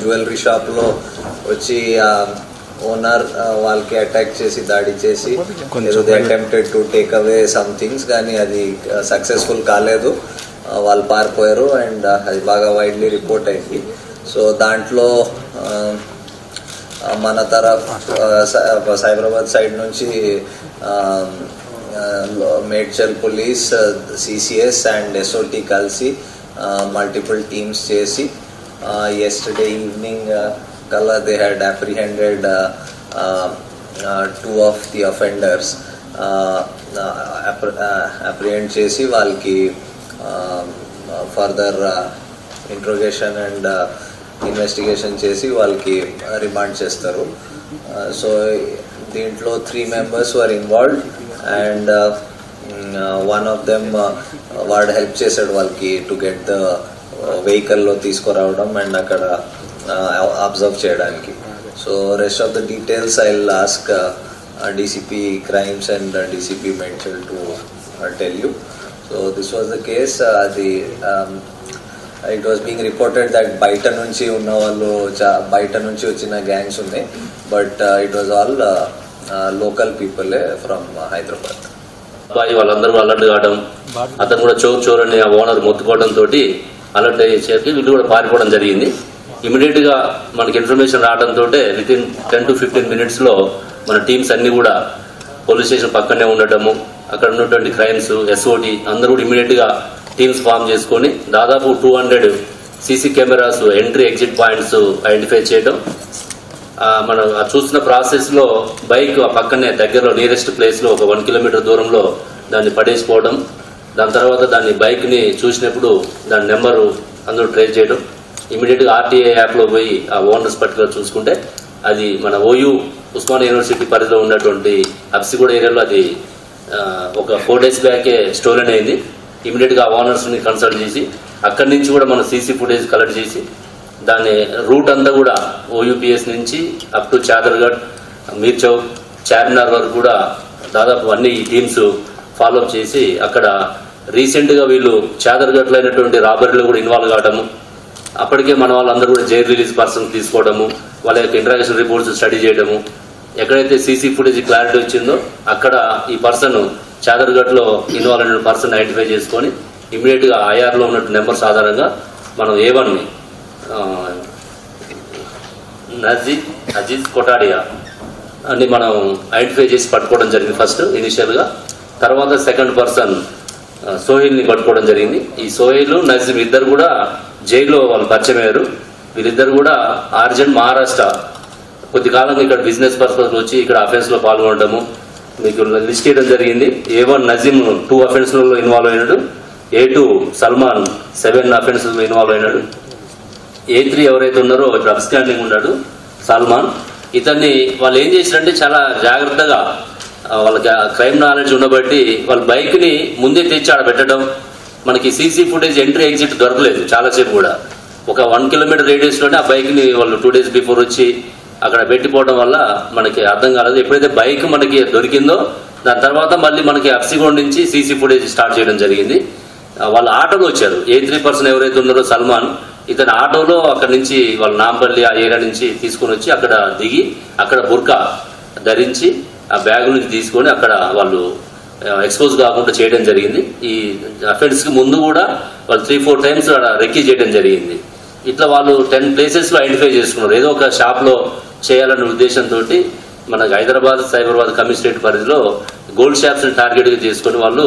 Jewellery షాప్లో వచ్చి owner వాళ్ళకి అటాక్ చేసి దాడి చేసి attempted to take away some things, కానీ అది సక్సెస్ఫుల్ కాలేదు. వాళ్ళు పారిపోయారు అండ్ అది బాగా వైడ్లీ రిపోర్ట్ అయింది. సో దాంట్లో మన తరఫ్ సైబరాబాద్ సైడ్ నుంచి Medchal police, CCS and SOT కలిసి మల్టిపుల్ టీమ్స్ చేసి yesterday evening kala they had apprehended 2 of the offenders. Apprehend chesi valki further interrogation and investigation chesi valki remand chestaru. So dintlo 3 members were involved and one of them వాడు help చేశాడు వాళ్ళకి to get the వెహికల్లో తీసుకురావడం and అక్కడ observe చేయడానికి. So rest of the details I will ask DCP crimes and DCP Medchal to tell you. So this was the case. అది it was being reported that బయట నుంచి ఉన్న వాళ్ళు బయట నుంచి వచ్చిన గ్యాంగ్స్ ఉన్నాయి, but it was all local people from Hyderabad. వాళ్ళందరూ అలర్ట్ కావడం, అతను కూడా చోర్ అని ఆ ఓనర్ మొత్తుకోవడం తోటి అలర్ట్ అయ్యేసరికి వీళ్ళు కూడా పారిపోవడం జరిగింది. ఇమీడియట్ గా మనకి ఇన్ఫర్మేషన్ రావడంతో వితిన్ 10 to 15 minutes లో మన టీమ్స్ అన్ని కూడా పోలీస్ స్టేషన్ పక్కనే ఉండటము, అక్కడ ఉన్నటువంటి క్రైమ్స్, SOT అందరూ కూడా ఇమీడియట్ గా టీమ్స్ ఫామ్ చేసుకొని దాదాపు 200 CC cameras entry exit points identify చేయడం. మనం చూస్తున్న ప్రాసెస్ లో బైక్ ఆ పక్కనే దగ్గరలో నియరెస్ట్ ప్లేస్ లో ఒక 1 kilometer దూరంలో దాన్ని పడేసిపోవడం, దాని తర్వాత దాన్ని బైక్ ని చూసినప్పుడు దాని నెంబరు అందరూ ట్రేస్ చేయడం, ఇమీడియట్ గా RTA యాప్ లో పోయి ఆ ఓనర్స్ పర్టికులర్ చూసుకుంటే అది మన OU ఉస్మానియా యూనివర్సిటీ పరిధిలో ఉన్నటువంటి అప్సిగూడ ఏరియాలో అది ఒక 4 days బ్యాకే స్టోలెన్ అయింది. ఇమీడియట్ గా ఆ ఓనర్స్ ని కన్సల్ట్ చేసి అక్కడి నుంచి కూడా మనం CC ఫుటేజ్ కలెక్ట్ చేసి దాని రూట్ అంతా కూడా OUPS నుంచి అప్ టు చాదర్ఘడ్, మీర్ చౌక్, చార్మినార్ వరకు కూడా దాదాపు అన్ని టీమ్స్ ఫాలోఅప్ చేసి అక్కడ రీసెంట్ గా వీళ్ళు చాదర్ఘడ్ లో అయినటువంటి రాబరీలో కూడా ఇన్వాల్వ్ కావడము, అప్పటికే మన వాళ్ళందరూ కూడా జైల్ రిలీజ్ పర్సన్ తీసుకోవడము, వాళ్ళ యొక్క ఇంటరాగేషన్ రిపోర్ట్స్ స్టడీ చేయడము, ఎక్కడైతే CC ఫుటేజ్ క్లారిటీ వచ్చిందో అక్కడ ఈ పర్సన్ చాదర్ఘడ్ లో ఇన్వాల్వ్ అయిన పర్సన్ ఐడెంటిఫై చేసుకొని ఇమీడియట్ గా IR లో ఉన్న నెంబర్స్ ఆధారంగా మనం A1 ని అజీజ్ కొటాడియా అని మనం ఐడెంటిఫై చేసి పట్టుకోవడం జరిగింది ఫస్ట్ ఇనిషియల్ గా. తర్వాత సెకండ్ పర్సన్ సోహెల్ ని పట్టుకోవడం జరిగింది. ఈ సోహెల్, నజీమ్ ఇద్దరు కూడా జైల్లో వాళ్ళు పరిచయం అయ్యారు. వీళ్ళిద్దరు కూడా ఆర్జన్ మహారాష్ట్ర కొద్ది కాలంగా ఇక్కడ బిజినెస్ పర్పస్ వచ్చి ఇక్కడ అఫెన్స్ లో పాల్గొనడము మీకు లిస్ట్ చేయడం జరిగింది. A1 నజీమ్ 2 అఫెన్స్లలో ఇన్వాల్వ్ అయినాడు, A2 సల్మాన్ 7 అఫెన్సెస్ లో ఇన్వాల్వ్ అయినాడు, A3 ఎవరైతే ఉన్నారో ఇప్పుడు అబ్స్టాండింగ్ ఉన్నాడు సల్మాన్. ఇతన్ని వాళ్ళు ఏం చేశారంటే చాలా జాగ్రత్తగా వాళ్ళకి క్రైమ్ నాలెడ్జ్ ఉండబట్టి వాళ్ళ బైక్ ని ముందే తెచ్చి ఆడ పెట్టడం, మనకి CC ఫుటేజ్ ఎంట్రీ ఎగ్జిట్ దొరకలేదు చాలాసేపు కూడా. ఒక 1 kilometer రేడియస్ లోనే ఆ బైక్ ని వాళ్ళు 2 days బిఫోర్ వచ్చి అక్కడ పెట్టిపోవడం వల్ల మనకి అర్థం కాలేదు. ఎప్పుడైతే బైక్ మనకి దొరికిందో దాని తర్వాత మళ్ళీ మనకి అప్సిగూడ నుంచి CC ఫుటేజ్ స్టార్ట్ చేయడం జరిగింది. వాళ్ళు ఆటోలో వచ్చారు. A3 పర్సన్ ఎవరైతే ఉన్నారో సల్మాన్, ఇతను ఆటోలో అక్కడ నుంచి వాళ్ళ నాంపల్లి ఆ ఏరియా నుంచి తీసుకొని వచ్చి అక్కడ దిగి అక్కడ బుర్కా ధరించి ఆ బ్యాగ్ నుంచి తీసుకొని అక్కడ వాళ్ళు ఎక్స్పోజ్ కాకుండా చేయడం జరిగింది. ఈ అఫెన్స్ కి ముందు కూడా వాళ్ళు 3-4 times రెక్కీ చేయడం జరిగింది. ఇట్లా వాళ్ళు 10 places లో ఐడెంటిఫై చేసుకున్నారు. ఏదో ఒక షాప్ లో చేయాలనే ఉద్దేశంతో మనకు హైదరాబాద్ సైబరాబాద్ కమిషనరేట్ పరిధిలో గోల్డ్ షాప్స్ ని టార్గెట్ గా చేసుకుని వాళ్ళు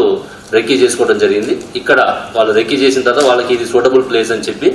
రెక్కీ చేసుకోవడం జరిగింది. ఇక్కడ వాళ్ళు రెక్కీ చేసిన తర్వాత వాళ్ళకి ఇది సూటబుల్ ప్లేస్ అని చెప్పి